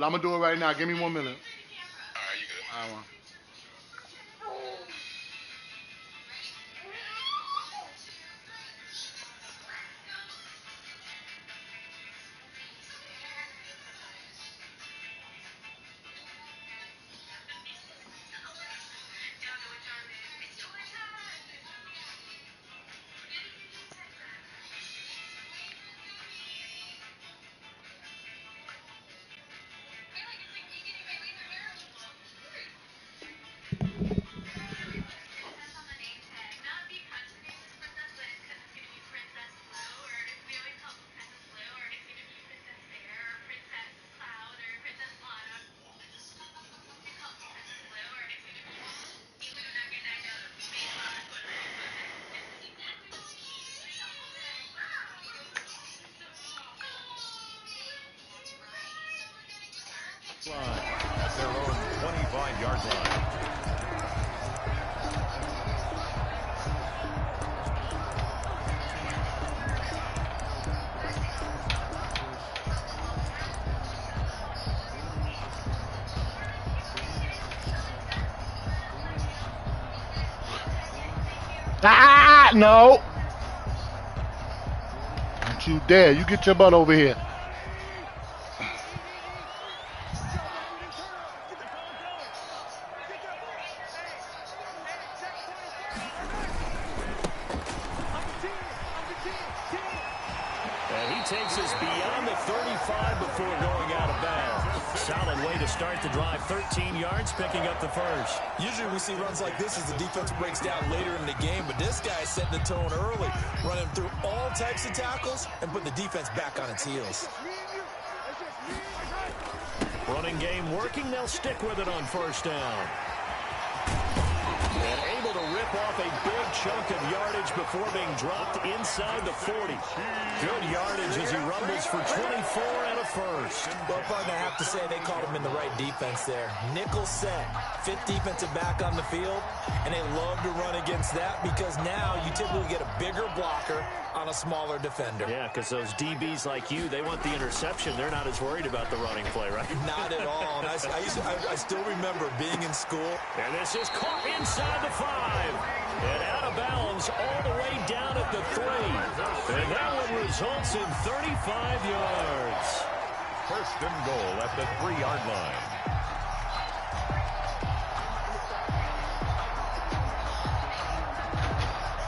I'm gonna do it right now. Give me 1 minute. All right, you good. I want. At their own 25-yard line. Ah, no. Don't you dare. You get your butt over here. And he takes us beyond the 35 before going out of bounds. Solid way to start the drive. 13 yards, picking up the first. Usually we see runs like this as the defense breaks down later in the game, but this guy set the tone early, running through all types of tackles and put the defense back on its heels. Running game working. They'll stick with it on first down. And able to rip off a big chunk of yardage before being dropped inside the 40. Good yardage as he rumbles for 24 and a first. Well, partner, I have to say they called him in the right defense there. Nickel set, fifth defensive back on the field, and they love to run against that because now you typically get a bigger blocker on a smaller defender. Yeah, because those DBs like you, they want the interception. They're not as worried about the running play, right? Not at all. And I still remember being in school. And this is caught inside the 5. And out of bounds all the way down at the 3. And that one results in 35 yards. First and goal at the 3-yard line.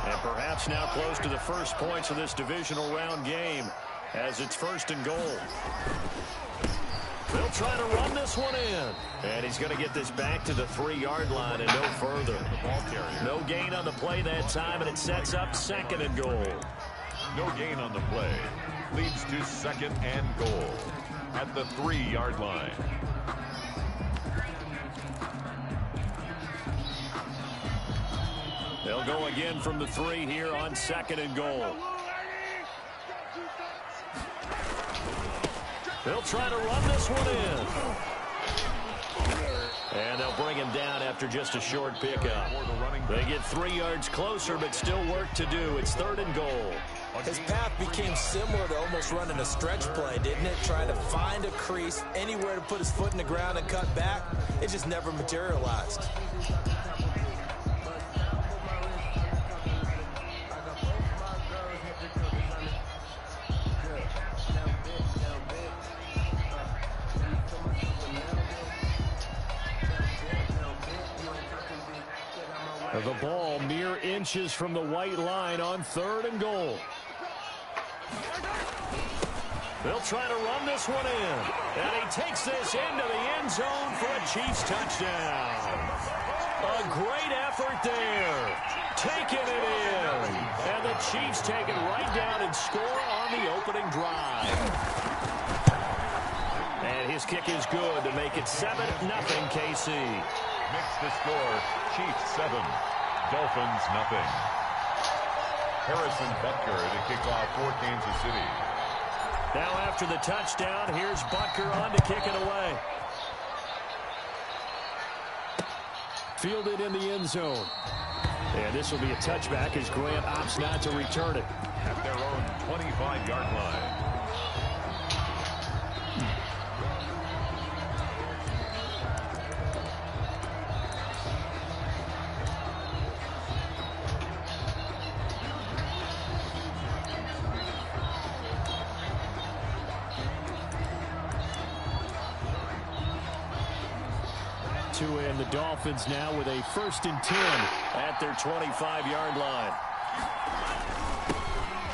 And perhaps now close to the first points of this divisional round game as it's first and goal. They'll try to run this one in. And he's going to get this back to the 3-yard line and no further. No gain on the play that time, and it sets up second and goal. No gain on the play. Leads to second and goal at the 3-yard line. They'll go again from the 3 here on second and goal. They'll try to run this one in. And they'll bring him down after just a short pickup. They get 3 yards closer, but still work to do. It's third and goal. His path became similar to almost running a stretch play, didn't it? Trying to find a crease, anywhere to put his foot in the ground and cut back. It just never materialized. The ball mere inches from the white line on third and goal. They'll try to run this one in. And he takes this into the end zone for a Chiefs touchdown. A great effort there. Taking it in. And the Chiefs take it right down and score on the opening drive. And his kick is good to make it 7-0 KC. Makes the score Chiefs 7, Dolphins nothing. Harrison Butker to kick off for Kansas City. Now after the touchdown, here's Butker on to kick it away. Fielded in the end zone. And this will be a touchback as Grant opts not to return it. At their own 25-yard line. 2, and the Dolphins now with a 1st and 10 at their 25-yard line.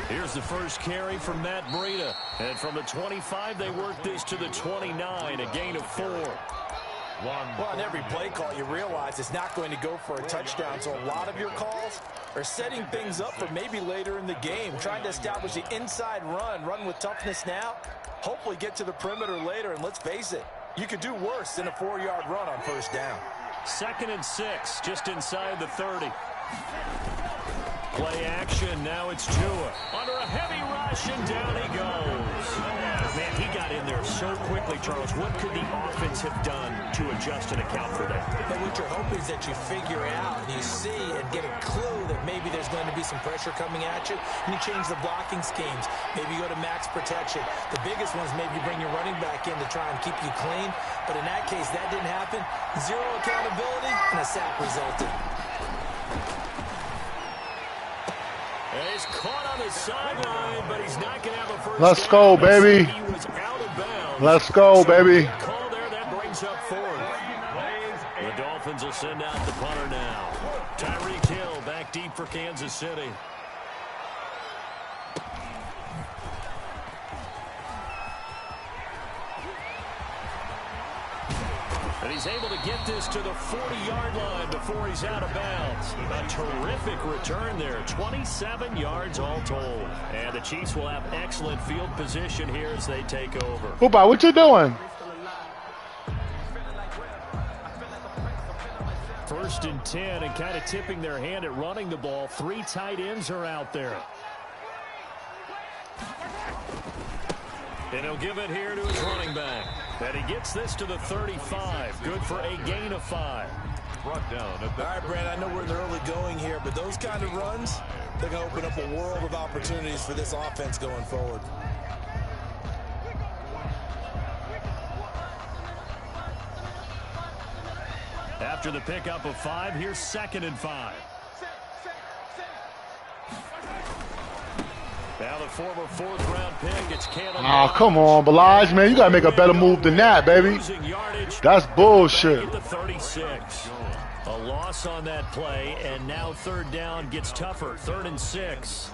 Here's the first carry from Matt Breida. And from the 25, they work this to the 29, a gain of 4. Well, on every play call, you realize it's not going to go for a touchdown. So a lot of your calls are setting things up for maybe later in the game, trying to establish the inside run with toughness now, hopefully get to the perimeter later. And let's face it, you could do worse than a 4-yard run on 1st down. 2nd and 6, just inside the 30. Play action, now it's Truu. Under a heavy rush, and down he goes. Man, he got in there so quickly, Charles. What could the offense have done to adjust and account for that? And what you're hoping is that you figure out and you see and get a clue that maybe there's going to be some pressure coming at you, and you change the blocking schemes. Maybe you go to max protection. The biggest one is maybe you bring your running back in to try and keep you clean. But in that case, that didn't happen. 0 accountability, and a sack resulted. He's caught on the sideline, but he's not going to have a first Let's down. go, baby. He was out of bounds. Let's go, baby. Call there, that brings up 4th. The Dolphins will send out the punter now. Tyreek Hill back deep for Kansas City. And he's able to get this to the 40-yard line before he's out of bounds. A terrific return there. 27 yards all told. And the Chiefs will have excellent field position here as they take over. Hoopa, what you doing? 1st and 10, and kind of tipping their hand at running the ball. 3 tight ends are out there. And he'll give it here to his running back. And he gets this to the 35. Good for a gain of 5. Brought down at the... All right, Brand, I know we're in the early going here, but those kind of runs, they're going to open up a world of opportunities for this offense going forward. After the pickup of 5, here's 2nd and 5. Now the former 4th-round pick, it's Caleb. Oh, come on, Balaj, man. You got to make a better move than that, baby. That's bullshit. At the 36. A loss on that play, and now 3rd down gets tougher. 3rd and 6.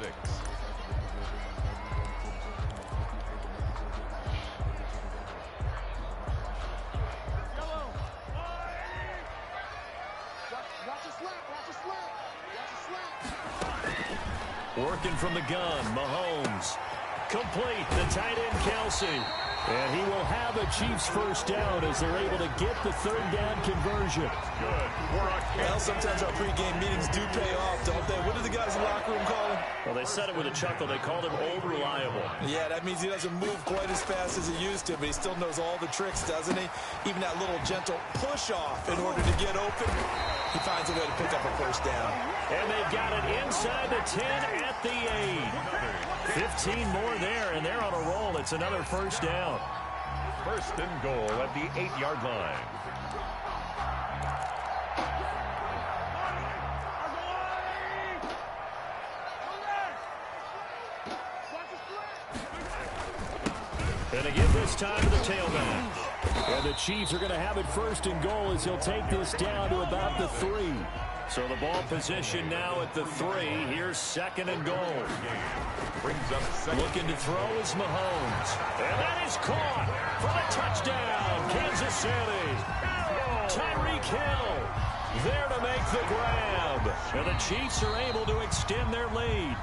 Working from the gun, Mahomes. Complete, the tight end, Kelsey. And he will have a Chiefs 1st down as they're able to get the 3rd down conversion. Good. Well, sometimes our pregame meetings do pay off, don't they? What did the guys in the locker room call him? Well, they said it with a chuckle. They called him old reliable. Yeah, that means he doesn't move quite as fast as he used to, but he still knows all the tricks, doesn't he? Even that little gentle push-off in order to get open, he finds a way to pick up a 1st down. And they've got it inside the 10 at the 8. 15 more there, and they're on a roll. It's another 1st down. 1st and goal at the 8-yard line. And again this time to the tailback. And the Chiefs are going to have it 1st and goal as he'll take this down to about the 3. So the ball position now at the 3. Here's 2nd and goal. Brings up 2nd. Looking to throw is Mahomes. And that is caught for the touchdown. Kansas City. Tyreek Hill there to make the grab. And the Chiefs are able to extend their lead.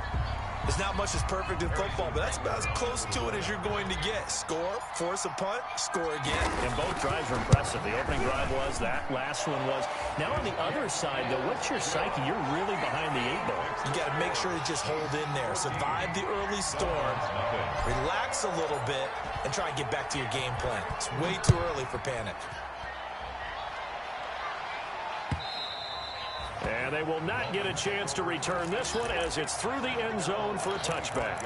There's not much that's perfect in football, but that's about as close to it as you're going to get. Score, force a punt, score again. And both drives were impressive. The opening drive was, that last one was. Now on the other side, though, what's your psyche? You're really behind the 8 ball. You got to make sure to just hold in there. Survive the early storm. Relax a little bit and try and get back to your game plan. It's way too early for panic. And they will not get a chance to return this one as it's through the end zone for a touchback.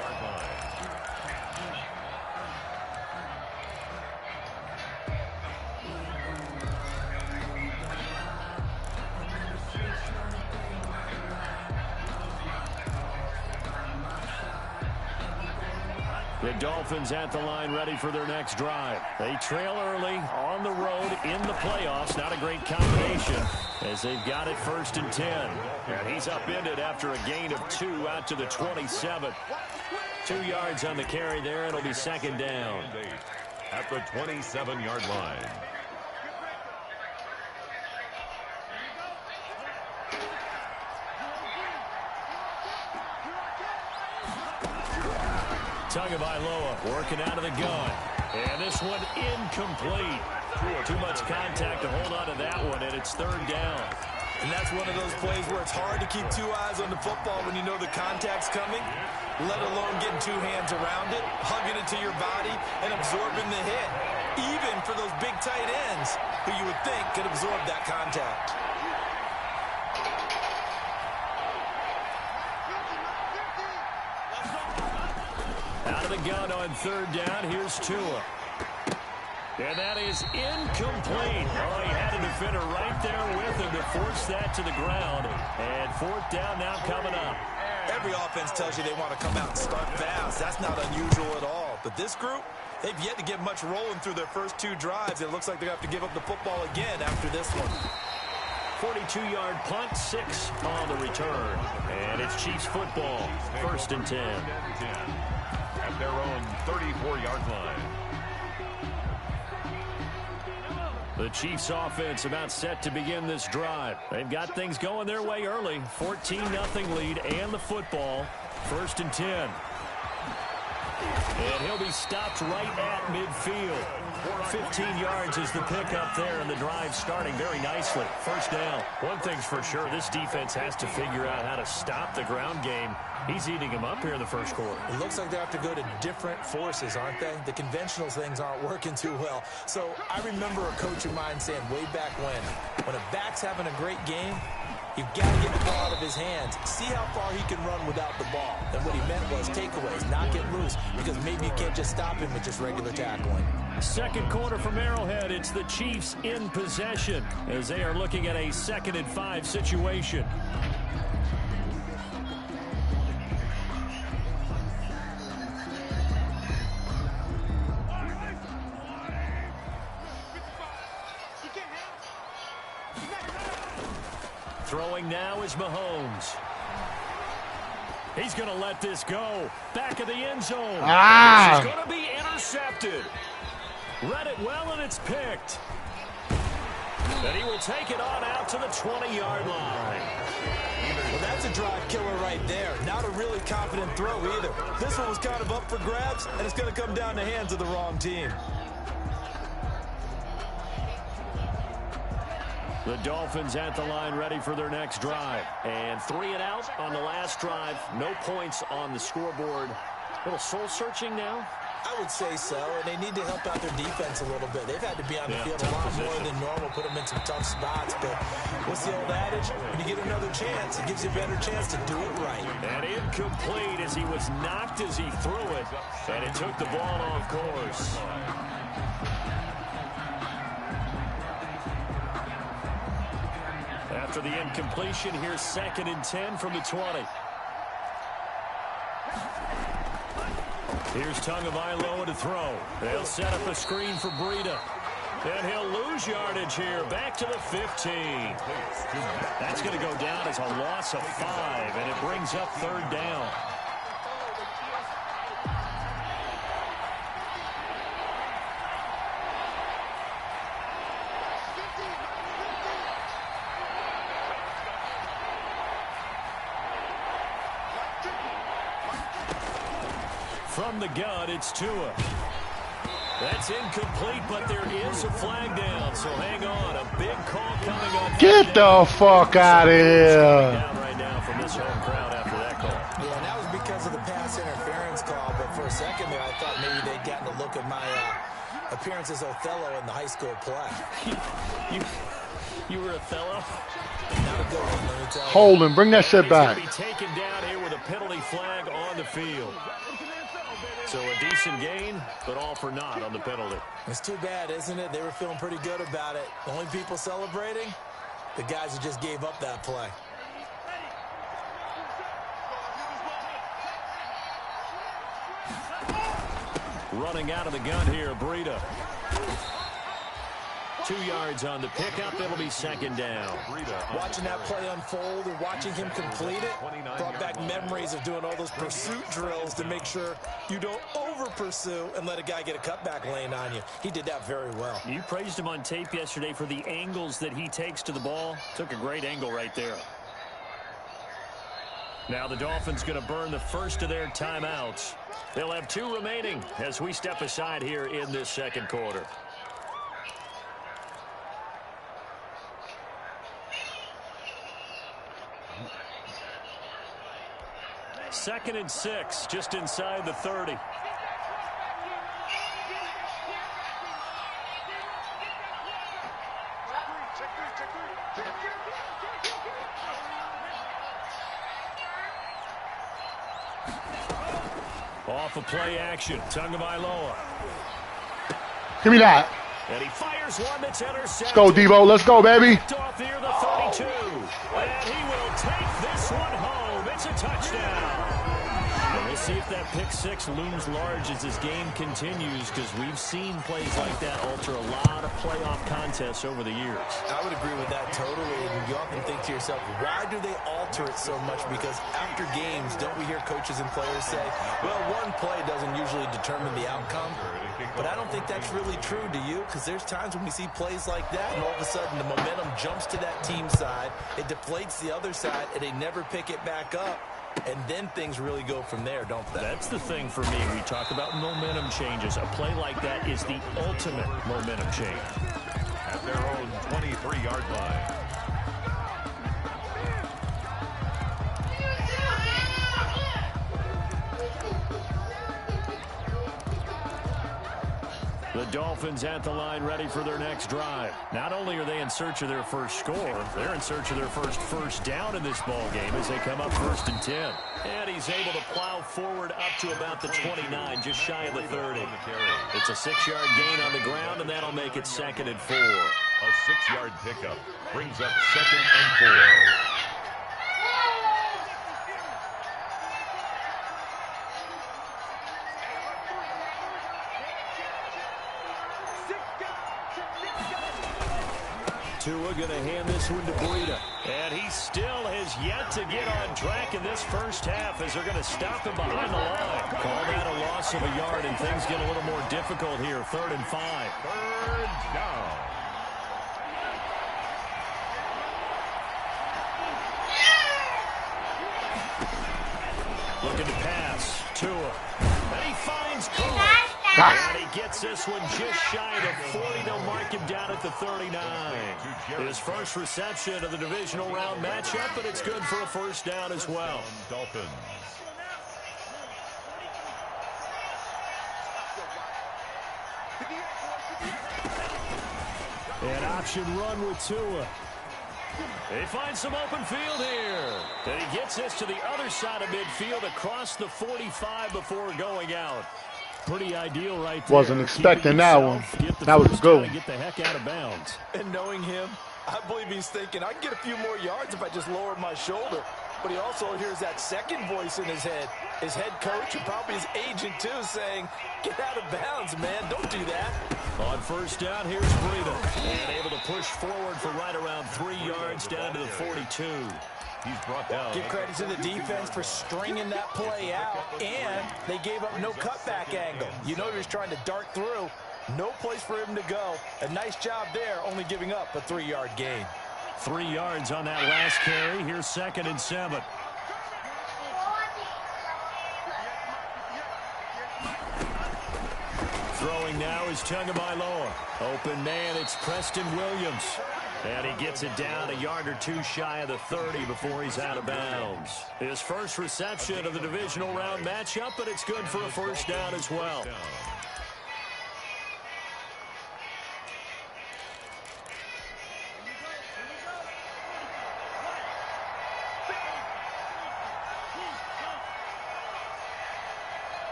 The Dolphins at the line ready for their next drive. They trail early on the road in the playoffs. Not a great combination as they've got it 1st and 10. And he's upended after a gain of 2 out to the 27. 2 yards on the carry there. It'll be 2nd down. At the 27-yard line. Tagovailoa working out of the gun. And this one incomplete. Too much contact to hold on to that one, and it's 3rd down. And that's one of those plays where it's hard to keep 2 eyes on the football when you know the contact's coming, let alone getting 2 hands around it, hugging it to your body, and absorbing the hit. Even for those big tight ends who you would think could absorb that contact. Out of the gun on 3rd down. Here's Truu. And that is incomplete. Oh, he had a defender right there with him to force that to the ground. And 4th down now coming up. Every offense tells you they want to come out and start fast. That's not unusual at all. But this group, they've yet to get much rolling through their first 2 drives. It looks like they're going to have to give up the football again after this one. 42-yard punt, 6 on the return. And it's Chiefs football, 1st and 10. At their own 34-yard line. The Chiefs offense about set to begin this drive. They've got things going their way early. 14-0 lead and the football. 1st and 10. And he'll be stopped right at midfield. 15 yards is the pickup there, and the drive starting very nicely. 1st down. One thing's for sure, this defense has to figure out how to stop the ground game. He's eating him up here in the 1st quarter. It looks like they have to go to different forces, aren't they? The conventional things aren't working too well. So I remember a coach of mine saying way back when a back's having a great game, you've got to get the ball out of his hands. See how far he can run without the ball. And what he meant was takeaways, knock it loose, because maybe you can't just stop him with just regular tackling. 2nd quarter from Arrowhead. It's the Chiefs in possession as they are looking at a 2nd and 5 situation. Throwing now is Mahomes. He's going to let this go. Back of the end zone. This is going to be intercepted. Read it well, and it's picked. And he will take it on out to the 20-yard line. Well, that's a drive killer right there. Not a really confident throw either. This one was kind of up for grabs, and it's going to come down the hands of the wrong team. The Dolphins at the line ready for their next drive. And 3 and out on the last drive. No points on the scoreboard. A little soul-searching now? I would say so, and they need to help out their defense a little bit. They've had to be on the field a lot more than normal, put them in some tough spots. But what's the old adage? When you get another chance, it gives you a better chance to do it right. And incomplete as he was knocked as he threw it. And it took the ball off course. After the incompletion, here's 2nd and 10 from the 20. Here's Tagovailoa to throw. They'll set up a screen for Breida. And he'll lose yardage here. Back to the 15. That's going to go down as a loss of 5, and it brings up 3rd down. From the gun, it's Truu. That's incomplete, but there is a flag down, so hang on. A big call coming on. Get the fuck out of here. Down right now from this home crowd after that call. Yeah, and that was because of the pass interference call, but for a second there, I thought maybe they'd gotten a look at my appearance as Othello in the high school play. You were Othello? Not a good one, let me tell you. Hold him. Bring that shit back. He's going to be taken down here with a penalty flag on the field. So a decent gain, but all for naught on the penalty. It's too bad, isn't it? They were feeling pretty good about it. The only people celebrating, the guys who just gave up that play. Running out of the gun here, Breida. 2 yards on the pickup. It'll be second down. Watching that play unfold and watching him complete it brought back memories of doing all those pursuit drills to make sure you don't over-pursue and let a guy get a cutback lane on you. He did that very well. You praised him on tape yesterday for the angles that he takes to the ball. Took a great angle right there. Now the Dolphins going to burn the first of their timeouts. They'll have 2 remaining as we step aside here in this second quarter. Second and 6, just inside the 30. Off of play action, Tagovailoa. Give me that. And he fires one that's intercepted. Let's go, Devo. Let's go, baby. Off near the 32. And he will take this one home. It's a touchdown. And we'll see if that pick 6 looms large as this game continues, because we've seen plays like that alter a lot of playoff contests over the years. I would agree with that totally. And you often think to yourself, why do they alter it so much? Because after games, don't we hear coaches and players say, well, one play doesn't usually determine the outcome? But I don't think that's really true, do you? Because there's times when we see plays like that, and all of a sudden the momentum jumps to that team side, it deflates the other side, and they never pick it back up. And then things really go from there, don't they? That's the thing for me. We talk about momentum changes. A play like that is the ultimate momentum change. At their own 23-yard line. The Dolphins at the line, ready for their next drive. Not only are they in search of their first score, they're in search of their first down in this ball game as they come up 1st and 10. And he's able to plow forward up to about the 29, just shy of the 30. It's a 6-yard gain on the ground, and that'll make it 2nd and 4. A 6-yard pickup brings up 2nd and 4. Truu going to hand this one to Breida. And he still has yet to get on track in this first half as they're going to stop him behind the line. Call that a loss of a yard, and things get a little more difficult here. 3rd and 5. 3rd down. Looking to pass. Truu. And he finds Cole. And he gets this one just shy of the 40. They'll mark him down at the 39. His first reception of the divisional round matchup, but it's good for a first down as well. Dolphins. An option run with Truu. They find some open field here. And he gets this to the other side of midfield across the 45 before going out. Pretty ideal right there. Wasn't expecting that one. That was a good one. Get the heck out of bounds. And knowing him, I believe he's thinking, I can get a few more yards if I just lower my shoulder. But he also hears that second voice in his head. His head coach and probably his agent, too, saying, get out of bounds, man. Don't do that. On first down, here's Breida. And able to push forward for right around 3 yards down to the 42. He's brought down. Give credit to the defense for stringing that play out, and they gave up no cutback angle. You know he was trying to dart through. No place for him to go. A nice job there, only giving up a 3-yard gain. 3 yards on that last carry. Here's 2nd and 7. Throwing now is Tagovailoa. Open man, it's Preston Williams. And he gets it down a yard or 2 shy of the 30 before he's out of bounds. His first reception of the divisional round matchup, but it's good for a first down as well.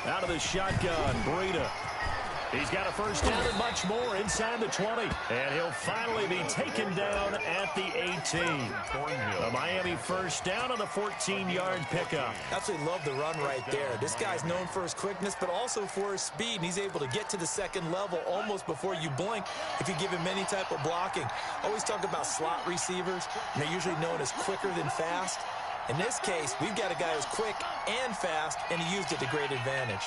Out of the shotgun, Breida. He's got a first down and much more inside the 20. And he'll finally be taken down at the 18. A Miami first down on a 14-yard pickup. Absolutely love the run right there. This guy's known for his quickness, but also for his speed. And he's able to get to the second level almost before you blink if you give him any type of blocking. Always talk about slot receivers, and they're usually known as quicker than fast. In this case, we've got a guy who's quick and fast, and he used it to great advantage.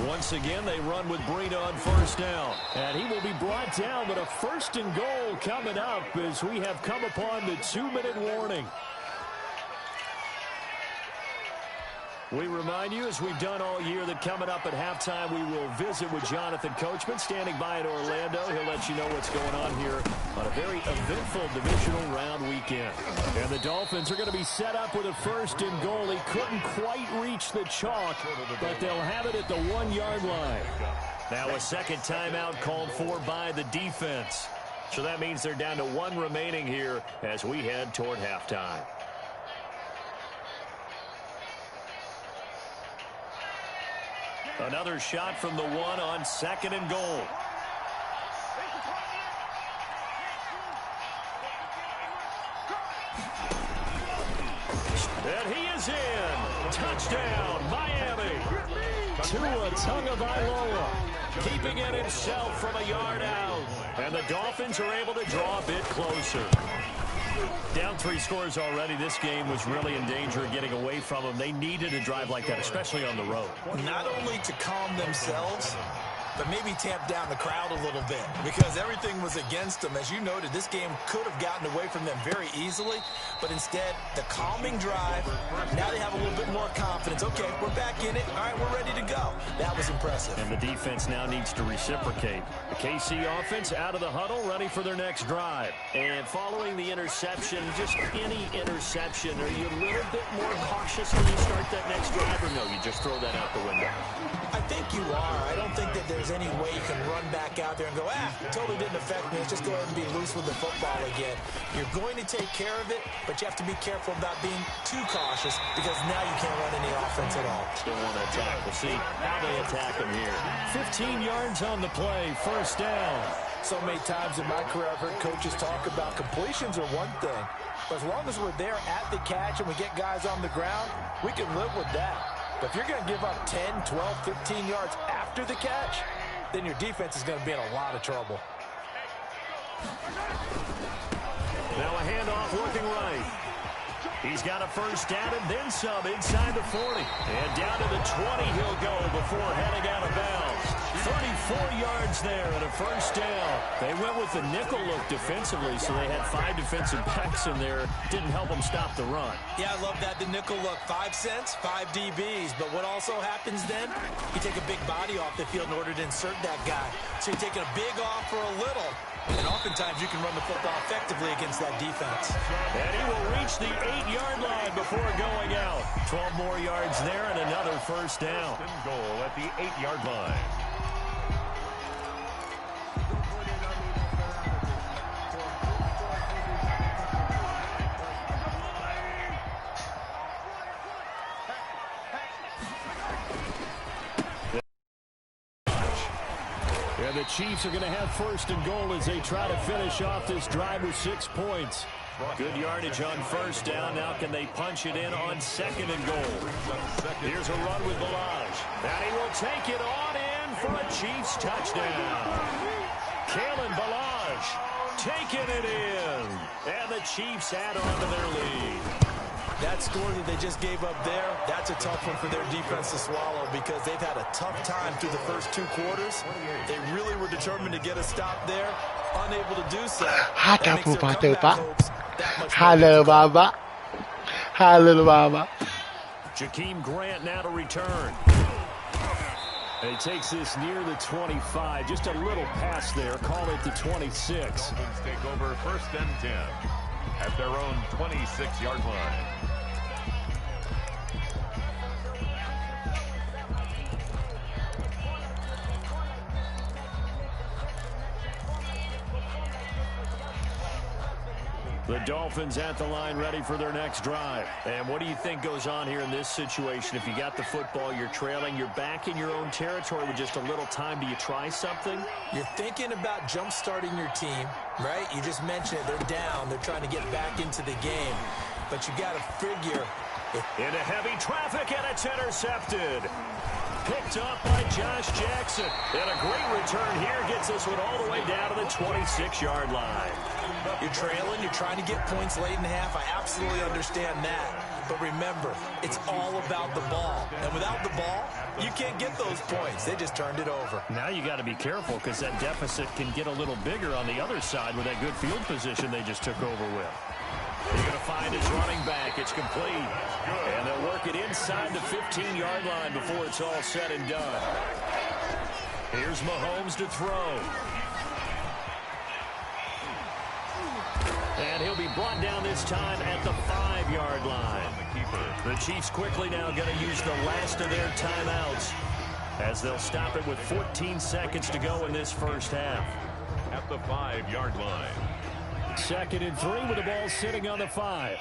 Once again, they run with Breida on first down. And he will be brought down, but a first and goal coming up as we have come upon the 2-minute warning. We remind you, as we've done all year, that coming up at halftime, we will visit with Jonathan Coachman, standing by in Orlando. He'll let you know what's going on here on a very eventful divisional round weekend. And the Dolphins are going to be set up with a first and goal. He couldn't quite reach the chalk, but they'll have it at the 1-yard line. Now a second timeout called for by the defense. So that means they're down to 1 remaining here as we head toward halftime. Another shot from the 1 on second and goal. And he is in. Touchdown, Miami. Tua Tagovailoa keeping it himself from a yard out. And the Dolphins are able to draw a bit closer. Down 3 scores already. This game was really in danger of getting away from them. They needed a drive like that, especially on the road. Not only to calm themselves, but maybe tamp down the crowd a little bit because everything was against them. As you noted, this game could have gotten away from them very easily, but instead, the calming drive, now they have a little bit more confidence. Okay, we're back in it. All right, we're ready to go. That was impressive. And the defense now needs to reciprocate. The KC offense out of the huddle, ready for their next drive. And following the interception, just any interception, are you a little bit more cautious when you start that next drive, or no, you just throw that out the window? I think you are. I don't think that there's any way you can run back out there and go, totally didn't affect me. Let's just go ahead and be loose with the football again. You're going to take care of it, but you have to be careful about being too cautious because now you can't run any offense at all. Still want to attack. We'll see how they attack him here. 15 yards on the play, first down. So many times in my career I've heard coaches talk about completions are one thing, but as long as we're there at the catch and we get guys on the ground, we can live with that. But if you're going to give up 10, 12, 15 yards after the catch, then your defense is going to be in a lot of trouble. Now a handoff looking right. He's got a first down and then some inside the 40. And down to the 20 he'll go before heading out of bounds. 34 yards there and a first down. They went with the nickel look defensively, so they had 5 defensive backs in there. Didn't help them stop the run. Yeah, I love that, the nickel look. 5 cents, 5 DBs. But what also happens then, you take a big body off the field in order to insert that guy. So you're taking a big off for a little. And oftentimes you can run the football effectively against that defense. And he will reach the 8-yard line before going out. 12 more yards there and another first down. Goal at the 8-yard line. And the Chiefs are going to have first and goal as they try to finish off this drive with 6 points. Good yardage on first down. Now can they punch it in on second and goal? Here's a run with Balaj. And he will take it on in for a Chiefs touchdown. Kalen Balaj taking it in. And the Chiefs add on to their lead. That score that they just gave up there, that's a tough one for their defense to swallow because they've had a tough time through the first 2 quarters. They really were determined to get a stop there, unable to do so. That makes their comeback hopes that much more. Hi, little Baba. Jakeem Grant now to return. And he takes this near the 25. Just a little pass there. Call it the 26. Dolphins take over first and 10 at their own 26-yard line. The Dolphins at the line ready for their next drive. And what do you think goes on here in this situation? If you got the football, you're trailing, you're back in your own territory with just a little time. Do you try something? You're thinking about jump-starting your team, right? You just mentioned it. They're down. They're trying to get back into the game. But you got to figure. Into heavy traffic, and it's intercepted. Picked up by Josh Jackson. And a great return here gets this one all the way down to the 26-yard line. You're trailing. You're trying to get points late in half. I absolutely understand that. But remember, it's all about the ball. And without the ball, you can't get those points. They just turned it over. Now you got to be careful because that deficit can get a little bigger on the other side with that good field position they just took over with. He's going to find his running back. It's complete. And they'll work it inside the 15-yard line before it's all said and done. Here's Mahomes to throw. And he'll be brought down this time at the 5-yard line. The Chiefs quickly now going to use the last of their timeouts as they'll stop it with 14 seconds to go in this first half. At the 5-yard line. 2nd and 3 with the ball sitting on the 5.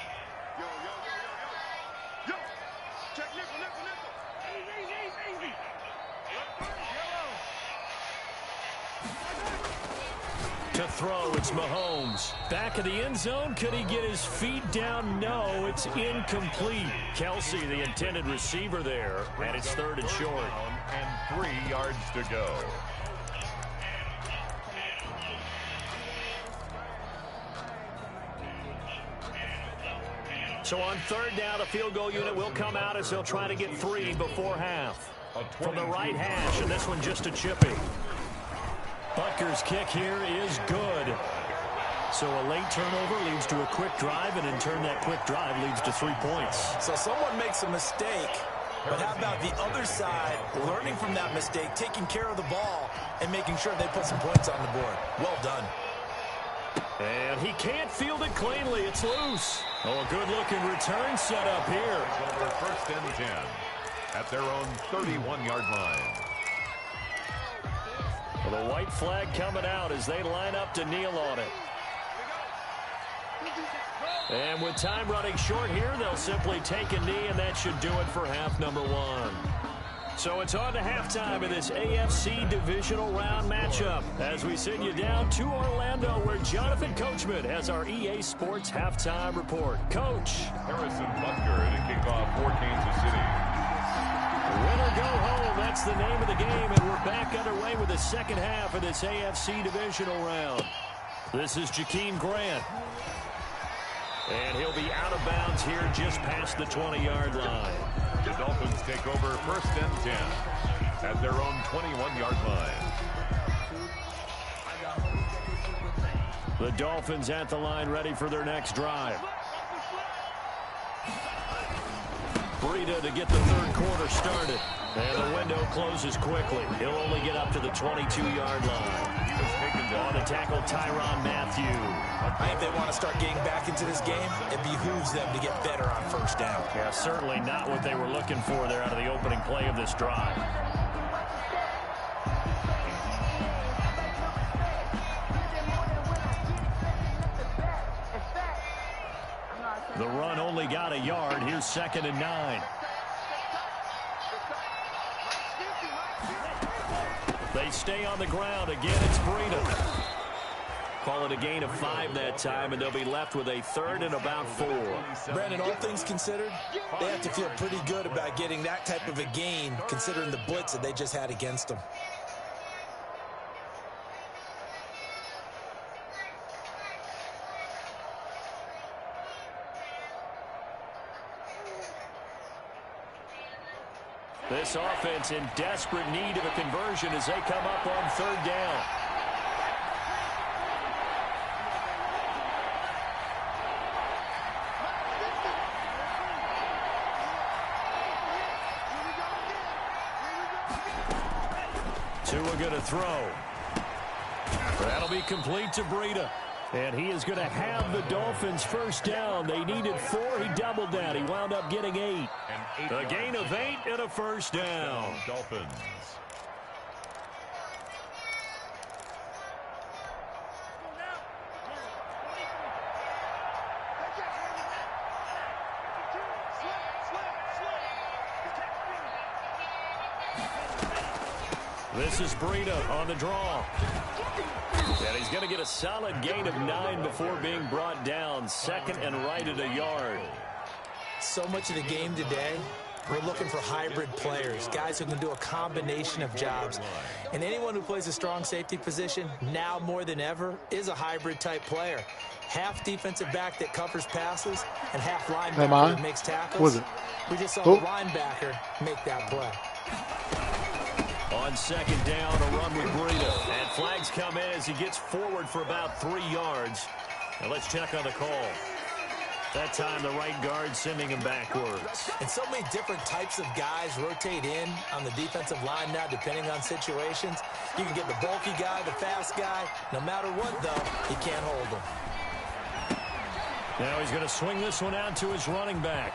To throw, it's Mahomes. Back of the end zone. Could he get his feet down? No, it's incomplete. Kelsey, the intended receiver there, and it's 3rd and short. And 3 yards to go. So on 3rd down, the field goal unit will come out as they'll try to get 3 before half. From the right hash, and this one just a chippy. Butker's kick here is good. So a late turnover leads to a quick drive, and in turn that quick drive leads to 3 points. So someone makes a mistake, but how about the other side learning from that mistake, taking care of the ball, and making sure they put some points on the board? Well done. And he can't field it cleanly. It's loose. Oh, a good-looking return set up here. Over 1st and 10 at their own 31-yard line. Well, the white flag coming out as they line up to kneel on it. And with time running short here, they'll simply take a knee, and that should do it for half number 1. So it's on to halftime in this AFC divisional round matchup as we send you down to Orlando where Jonathan Coachman has our EA Sports halftime report. Coach. Harrison Butker to kick off for Kansas City. Win or go home, that's the name of the game, and we're back underway with the second half of this AFC divisional round. This is Jakeem Grant. And he'll be out of bounds here just past the 20-yard line. The Dolphins take over 1st and 10 at their own 21-yard line. The Dolphins at the line ready for their next drive. Breida to get the 3rd quarter started. And the window closes quickly. He'll only get up to the 22-yard line. He was taken down. On to tackle Tyrann Mathieu. I think they want to start getting back into this game. It behooves them to get better on 1st down. Yeah, certainly not what they were looking for there out of the opening play of this drive. The run only got a yard. Here's 2nd and 9. They stay on the ground. Again, it's Breida. Call it a gain of 5 that time, and they'll be left with a 3rd and about 4. Brandon, all things considered, they have to feel pretty good about getting that type of a gain, considering the blitz that they just had against them. This offense in desperate need of a conversion as they come up on 3rd down. Tua going to throw. That'll be complete to Breida. And he is going to have the Dolphins 1st down. They needed 4. He doubled that. He wound up getting 8. A gain of 8 and a 1st down. Dolphins. This is Breida on the draw. And he's going to get a solid gain of 9 before being brought down. Second and right at a yard. So much of the game today, we're looking for hybrid players, guys who can do a combination of jobs. And anyone who plays a strong safety position, now more than ever, is a hybrid type player. Half defensive back that covers passes and half linebacker that makes tackles. We just saw the linebacker make that play. On second down, a run with Breida. And flags come in as he gets forward for about 3 yards. Now let's check on the call. That time the right guard sending him backwards. And so many different types of guys rotate in on the defensive line now depending on situations. You can get the bulky guy, the fast guy. No matter what, though, you can't hold him. Now he's going to swing this one out to his running back.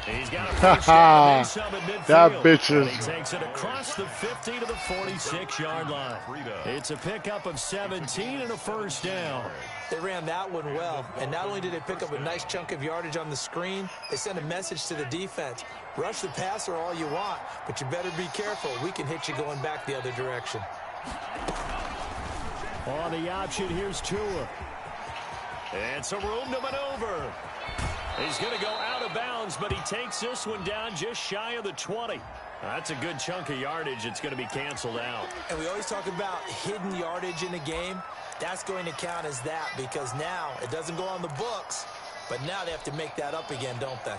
He's got a first down and some at midfield. That bitch is... He takes it across the 50 to the 46-yard line. It's a pickup of 17 and a first down. They ran that one well, and not only did they pick up a nice chunk of yardage on the screen, they sent a message to the defense. Rush the passer all you want, but you better be careful. We can hit you going back the other direction. On the option, here's Truu. And some room to maneuver. He's going to go out of bounds, but he takes this one down just shy of the 20. That's a good chunk of yardage. It's going to be canceled out. And we always talk about hidden yardage in a game. That's going to count as that because now it doesn't go on the books, but now they have to make that up again, don't they?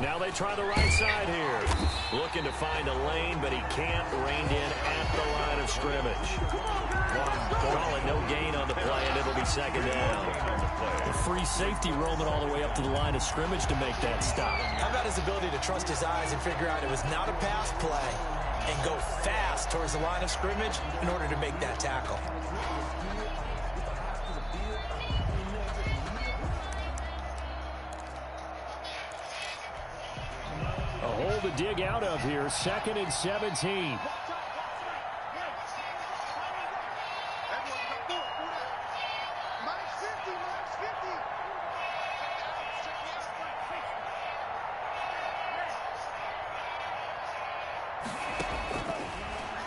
Now they try the right side here. Looking to find a lane, but he can't. Reined in at the line of scrimmage. Call it no gain on the play, and it'll be second down. The free safety roaming all the way up to the line of scrimmage to make that stop. How about his ability to trust his eyes and figure out it was not a pass play and go fast towards the line of scrimmage in order to make that tackle. A hole to dig out of here. Second and 17.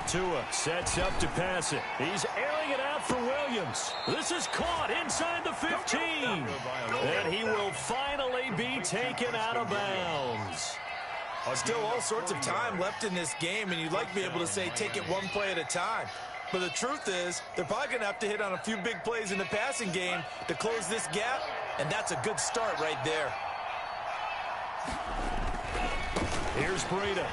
Tua sets up to pass it. He's airing it out for Williams. This is caught inside the 15. And he will finally be taken out of bounds. Still all sorts of time left in this game, and you'd like to be able to say take it one play at a time. But the truth is, they're probably going to have to hit on a few big plays in the passing game to close this gap, and that's a good start right there. Here's Breida.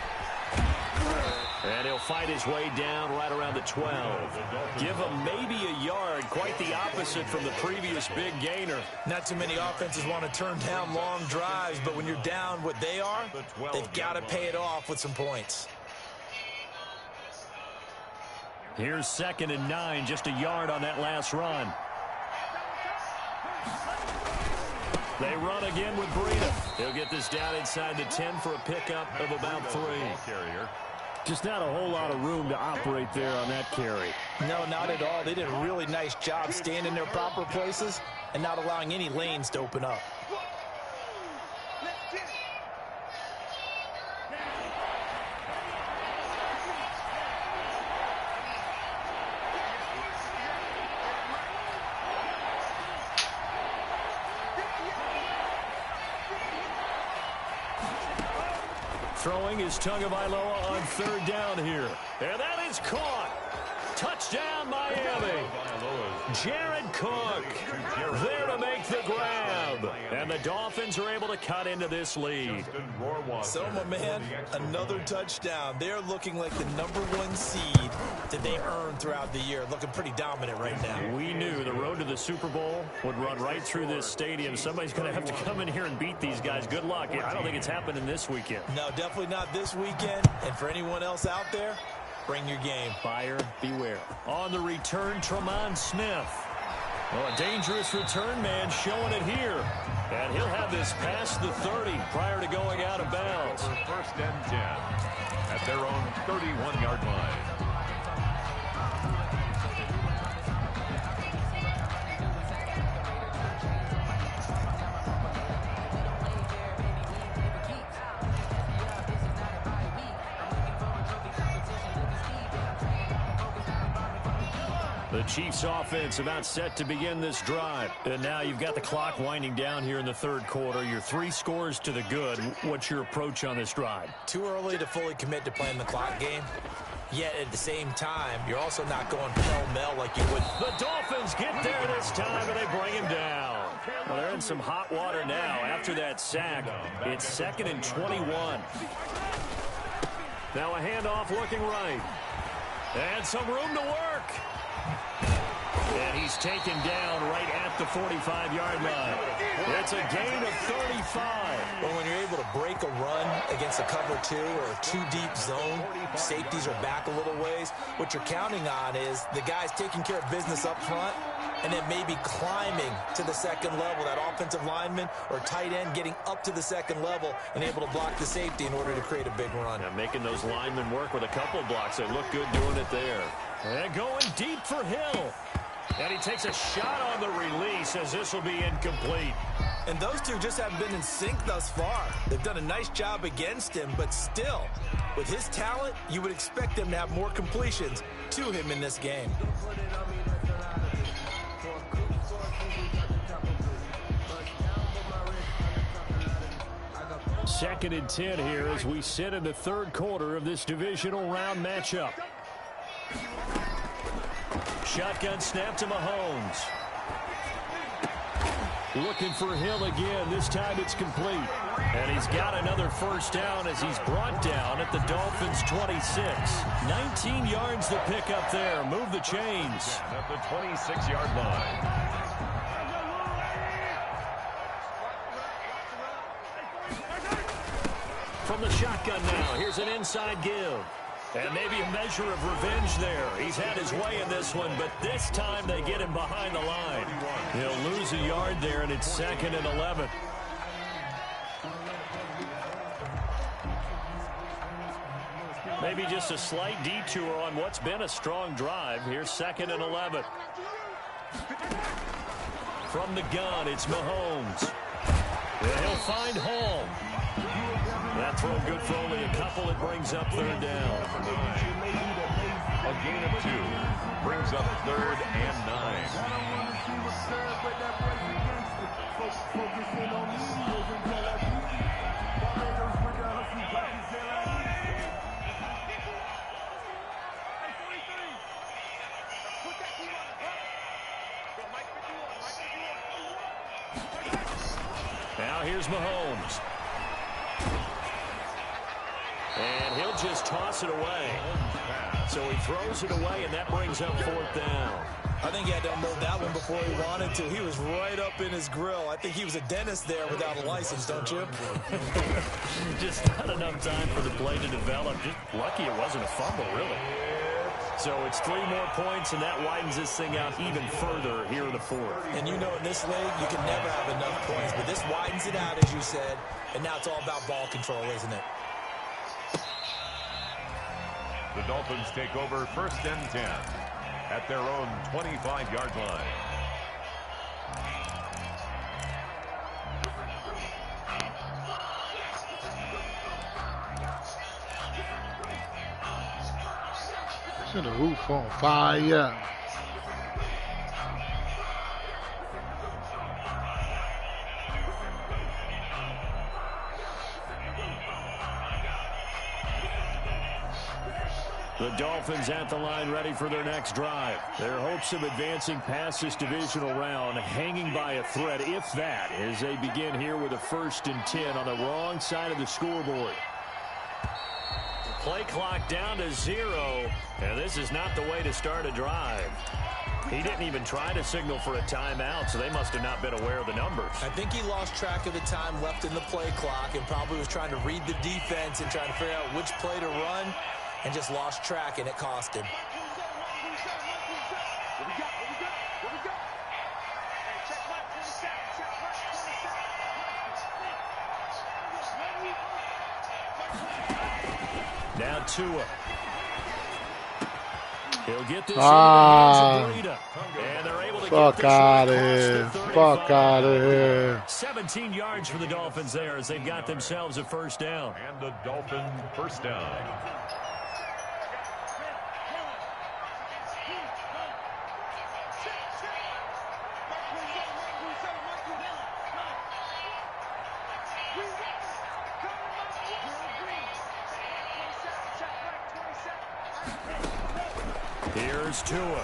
And he'll fight his way down right around the 12. Give him maybe a yard, quite the opposite from the previous big gainer. Not too many offenses want to turn down long drives, but when you're down what they are, they've got to pay it off with some points. Here's second and 9, just a yard on that last run. They run again with Breida. He'll get this down inside the 10 for a pickup of about 3. Just not a whole lot of room to operate there on that carry. No, not at all. They did a really nice job staying in their proper places and not allowing any lanes to open up. Throwing is Tagovailoa on third down here. And that is caught. Touchdown, Miami. Jared Cook there to make the grab. And the Dolphins are able to cut into this lead. So, my man, another touchdown. They're looking like the #1 seed that they earned throughout the year. Looking pretty dominant right now. We knew the road to the Super Bowl would run right through this stadium. Somebody's going to have to come in here and beat these guys. Good luck. I don't think it's happening this weekend. No, definitely not this weekend. And for anyone else out there, bring your game. Buyer beware. On the return, Tremont Smith. Well, a dangerous return man showing it here. And he'll have this past the 30 prior to going out of bounds. First and 10 at their own 31-yard line. The Chiefs offense about set to begin this drive. And now you've got the clock winding down here in the third quarter. You're 3 scores to the good. What's your approach on this drive? Too early to fully commit to playing the clock game. Yet at the same time, you're also not going pell-mell like you would. The Dolphins get there this time, and they bring him down. Well, they're in some hot water now after that sack. It's 2nd and 21. Now a handoff looking right. And some room to work. And he's taken down right at the 45-yard line. It's a gain of 35. Well, when you're able to break a run against a cover 2 or a 2-deep zone, safeties are back a little ways. What you're counting on is the guys taking care of business up front and then maybe climbing to the second level, that offensive lineman or tight end getting up to the second level and able to block the safety in order to create a big run. Yeah, making those linemen work with a couple of blocks. They look good doing it there. And going deep for Hill. And he takes a shot on the release as this will be incomplete. And those two just haven't been in sync thus far. They've done a nice job against him, but still, with his talent, you would expect them to have more completions to him in this game. Second and 10 here as we sit in the third quarter of this divisional round matchup. Shotgun snap to Mahomes. Looking for Hill again. This time it's complete. And he's got another first down as he's brought down at the Dolphins' 26. 19 yards to pick up there. Move the chains. At the 26-yard line. From the shotgun now, here's an inside give. And maybe a measure of revenge there. He's had his way in this one, but this time they get him behind the line. He'll lose a yard there, and it's 2nd and 11. Maybe just a slight detour on what's been a strong drive. Here's 2nd and 11. From the gun, it's Mahomes. And he'll find Hall. That throw good for only a couple. It brings up 3rd down. A gain of 2 brings up 3rd and 9. Now here's Mahomes. And he'll just toss it away. So he throws it away, and that brings up 4th down. I think he had to unload that one before he wanted to. He was right up in his grill. I think he was a dentist there without a license, don't you? Just not enough time for the play to develop. Just lucky it wasn't a fumble, really. So it's 3 more points, and that widens this thing out even further here in the 4th. And you know in this league, you can never have enough points. But this widens it out, as you said. And now it's all about ball control, isn't it? The Dolphins take over 1st and 10 at their own 25-yard line. Send the roof on fire. The Dolphins at the line ready for their next drive. Their hopes of advancing past this divisional round hanging by a thread, if that, as they begin here with a 1st and 10 on the wrong side of the scoreboard. Play clock down to 0, and this is not the way to start a drive. He didn't even try to signal for a timeout, so they must have not been aware of the numbers. I think he lost track of the time left in the play clock and probably was trying to read the defense and trying to figure out which play to run, and just lost track, and it cost him. Now Truu. He'll get this and they're able to fuck out of here. Fuck out of here. 17 yards for the Dolphins there as they've got themselves a 1st down. And the Dolphin 1st down. Here's Truu.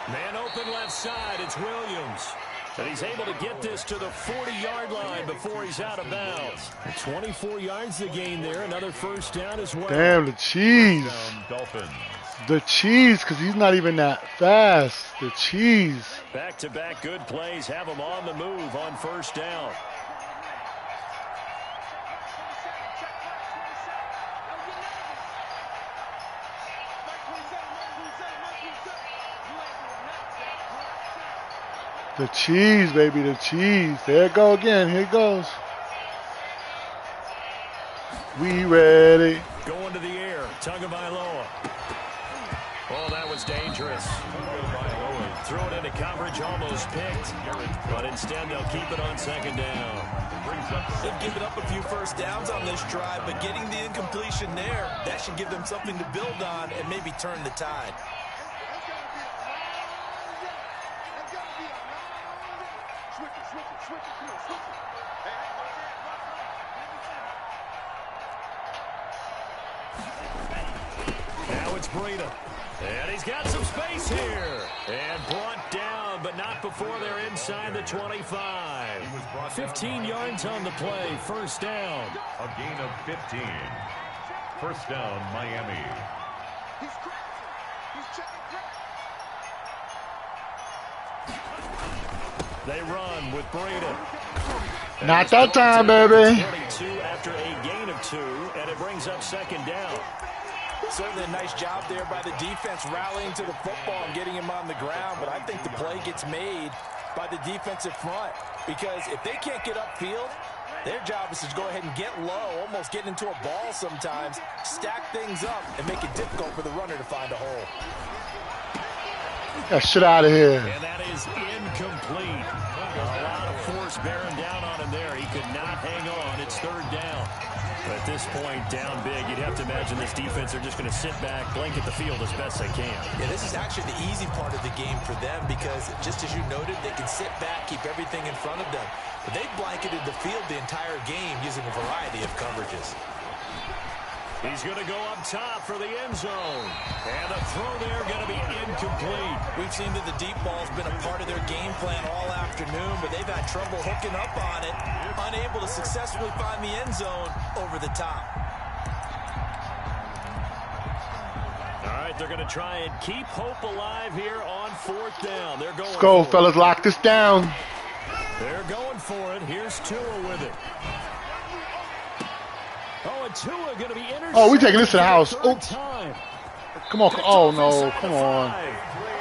Man open left side. It's Williams. And he's able to get this to the 40-yard line before he's out of bounds. 24 yards to gain there. Another first down as well. Damn, the cheese. Dolphins. The cheese, because he's not even that fast. The cheese. Back-to-back good plays have him on the move on first down. The cheese, baby, the cheese. There it go again. Here it goes. We ready. Going to the air. Tagovailoa. Oh, that was dangerous. Threw it into coverage, almost picked. But instead, they'll keep it on second down. They've given up a few first downs on this drive, but getting the incompletion there, that should give them something to build on and maybe turn the tide. Now it's Breida. And he's got some space here. And brought down, but not before they're inside the 25. 15 yards on the play. First down. A gain of 15. First down, Miami. They run with Breida. Not that time, baby. 22 after a gain of 2, and it brings up second down. Certainly a nice job there by the defense rallying to the football and getting him on the ground, but I think the play gets made by the defensive front because if they can't get upfield, their job is to go ahead and get low, almost get into a ball sometimes, stack things up, and make it difficult for the runner to find a hole. Get that shit out of here. And that is incomplete. A lot of force bearing down on him there. He could not hang on. It's third down. But at this point, down big, you'd have to imagine this defense are just going to sit back, blanket the field as best they can. Yeah, this is actually the easy part of the game for them because, just as you noted, they can sit back, keep everything in front of them. But they've blanketed the field the entire game using a variety of coverages. He's going to go up top for the end zone. And the throw there going to be incomplete. We've seen that the deep ball's been a part of their game plan all afternoon, but they've had trouble hooking up on it, unable to successfully find the end zone over the top. All right, they're going to try and keep hope alive here on fourth down. They're going. Let's go, fellas. Lock this down. They're going for it. Here's Truu with it. Oh, and Truu going to be intercepted. Oh, we taking this to the house. Oops. Time. Come on. Oh, no. Come on.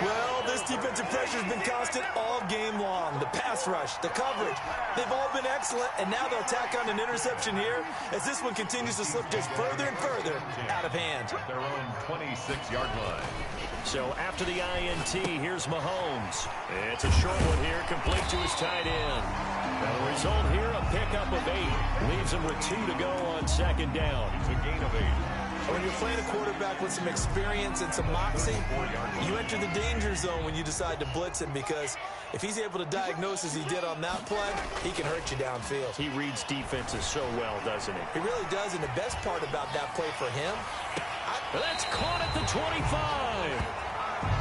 Well, this defensive pressure has been constant all game long. The pass rush, the coverage, they've all been excellent, and now they'll tack on an interception here as this one continues to slip just further and further out of hand. Their own 26-yard line. So after the INT, here's Mahomes. It's a short one here, complete to his tight end. Now the result here, a pickup of 8. Leaves him with 2 to go on second down. It's a gain of 8. When you're playing a quarterback with some experience and some moxie, you enter the danger zone when you decide to blitz him because if he's able to diagnose as he did on that play, he can hurt you downfield. He reads defenses so well, doesn't he? He really does, and the best part about that play for him, That's caught at the 25.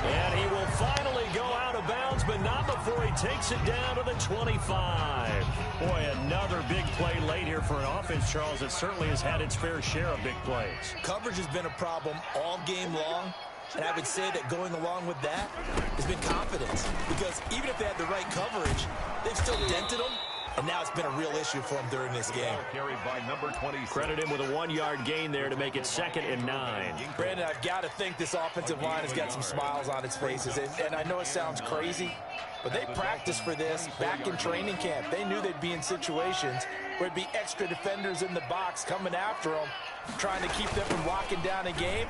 And he will finally go out of bounds, but not before he takes it down to the 25. Boy, another big play late here for an offense, Charles, that certainly has had its fair share of big plays. coverage has been a problem all game long, and I would say that going along with that has been confidence because even if they had the right coverage, they've still dented them. And now it's been a real issue for him during this game. Carried by number 26. Credit him with a 1-yard gain there to make it 2nd and 9. Brandon, I've got to think this offensive line has got some smiles on its faces. And I know it sounds crazy, but they practiced for this back in training camp. They knew they'd be in situations where it'd be extra defenders in the box coming after them, trying to keep them from locking down a game.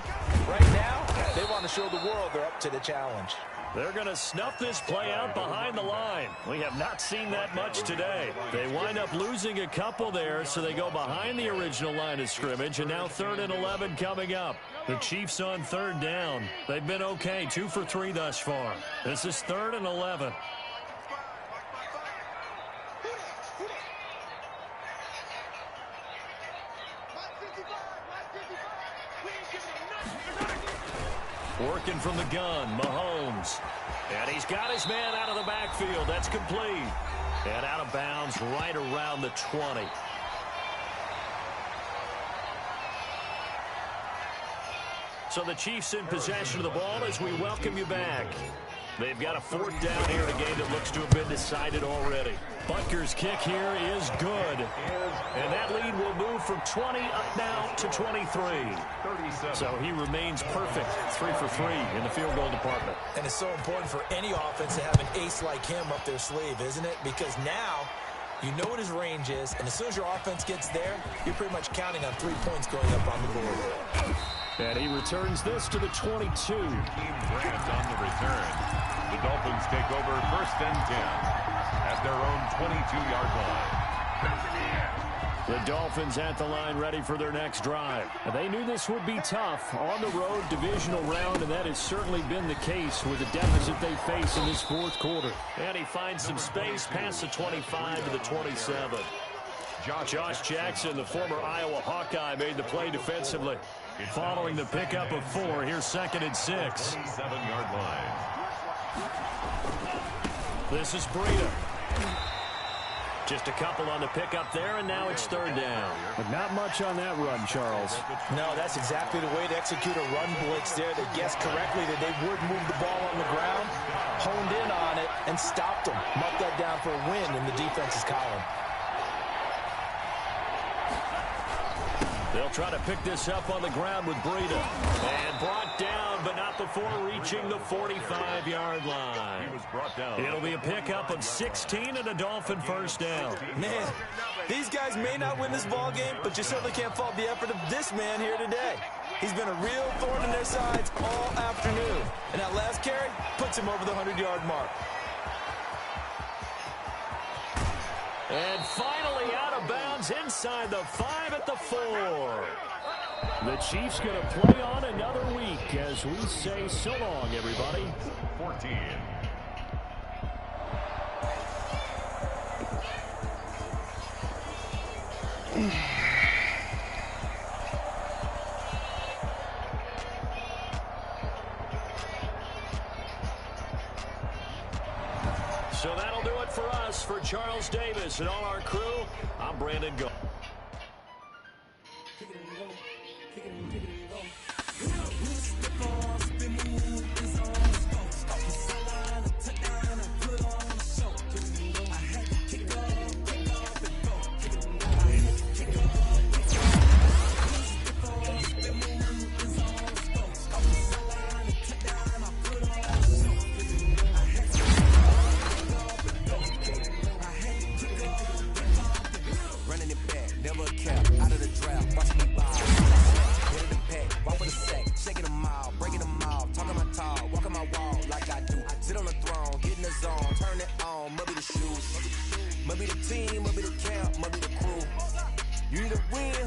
Right now, they want to show the world they're up to the challenge. They're going to snuff this play out behind the line. We have not seen that much today. They wind up losing a couple there, so they go behind the original line of scrimmage, and now 3rd and 11 coming up. The Chiefs on 3rd down. They've been okay, 2 for 3 thus far. This is 3rd and 11. Working from the gun, Mahomes. And he's got his man out of the backfield. That's complete. And out of bounds right around the 20. So the Chiefs in possession of the ball as we welcome you back. They've got a 4th down here in a game that looks to have been decided already. Butker's kick here is good. And that lead will move from 20 up now to 23. So he remains perfect. 3 for 3 in the field goal department. And it's so important for any offense to have an ace like him up their sleeve, isn't it? Because now you know what his range is, and as soon as your offense gets there, you're pretty much counting on 3 points going up on the board. And he returns this to the 22. Grant on the return. The Dolphins take over 1st and 10 at their own 22-yard line. The Dolphins at the line ready for their next drive. They knew this would be tough on the road divisional round, and that has certainly been the case with the deficit they face in this 4th quarter. And he finds some space past the 25 to the 27. Josh Jackson, the former Iowa Hawkeye, made the play defensively. Following the pickup of 4, here's 2nd and 6. 7-yard line. This is Breida. Just a couple on the pickup there, and now it's 3rd down. But not much on that run, Charles. No, that's exactly the way to execute a run blitz there. They guessed correctly that they would move the ball on the ground, honed in on it, and stopped them. Marked that down for a win in the defense's column. They'll try to pick this up on the ground with Breida. And brought down, but not before reaching the 45-yard line. He was brought down. It'll be a pickup of 16 and a Dolphin 1st down. Man, these guys may not win this ball game, but you certainly can't fault the effort of this man here today. He's been a real thorn in their sides all afternoon. And that last carry puts him over the 100-yard mark. And finally out of bounds inside the 5 at the 4. The Chiefs going to play on another week as we say so long, everybody. 14. So that'll do it for us. For Charles Davis and all our crew, I'm Brandon Go. Maybe the team, maybe the camp, maybe the crew. You either win